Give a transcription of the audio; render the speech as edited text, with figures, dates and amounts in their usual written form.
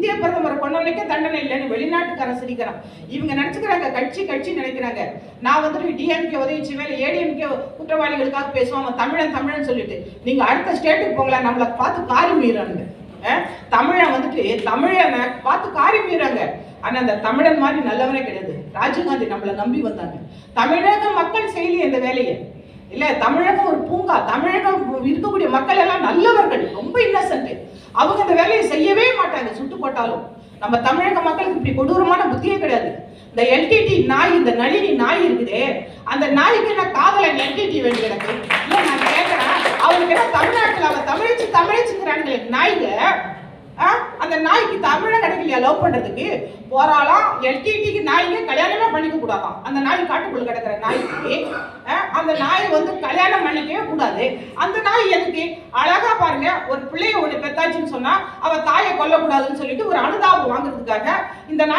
இந்திய பிரதமரை கொண்டவனுக்கே தண்டனை இல்லைன்னு வெளிநாட்டுக்காரன் சிரிக்கிறான். இவங்க நினைச்சுக்கிறாங்க கட்சி நினைக்கிறாங்க. நான் வந்துட்டு டிஎம்கே உதவி செய்வேன், ஏடிஎம்கே குற்றவாளிகளுக்காக பேசுவான், தமிழன் சொல்லிட்டு. நீங்க அடுத்த ஸ்டேட்டுக்கு போங்களேன், நம்மளை பார்த்து காரி மீறானுங்க. தமிழன் வந்துட்டு தமிழனை பார்த்து காரி மீறாங்க. ஆனா அந்த தமிழன் மாதிரி நல்லவனே கிடையாது. ராஜீவ்காந்தி நம்மளை நம்பி வந்தாங்க. தமிழக மக்கள் செய்யலையே இந்த வேலையை. இல்ல, தமிழகம் ஒரு பூங்கா. தமிழகம் இருக்கக்கூடிய மக்கள் எல்லாம் நல்லவர்கள், ரொம்ப இன்னசென்ட். அவங்க இந்த வேலையை செய்யவே மாட்டாங்க, சுட்டு போட்டாலும். நம்ம தமிழக மக்களுக்கு இப்படி கொடூரமான புத்தியே கிடையாது. இந்த எல்டிடி நாய், இந்த நளினி நாய் இருக்குதே, அந்த நாய்க்கு என்ன காதலன் எல்டிடி வேண்டி கிடக்கு. இல்ல, நான் கேட்கிறேன், அவனுக்கு என்ன தமிழ்நாட்டில் அவன் தமிழிச்சுங்கிறானுங்களே நாய்ங்க. அந்த நாய்க்கு தமிழன் கிடைக்கலையா லவ் பண்றதுக்கு? போறாலாம் எல்டிடிக்கு நாய்க்கு கல்யாணமே பண்ணிக்க கூடாதான். அந்த நாய் காட்டுக்குள்ள கிடக்கிற நாய்க்கு அந்த நாய் வந்து கல்யாணம் பண்ணிக்கவே கூடாது. அந்த நாய் எதுக்கு? அழகா பாருங்க, ஒரு பிள்ளைய ஒண்ணு பெத்தாச்சுன்னு சொன்னா அவ தாயை கொல்லக்கூடாதுன்னு சொல்லிட்டு ஒரு அனுதாபம் வாங்குறதுக்காக இந்த நாய்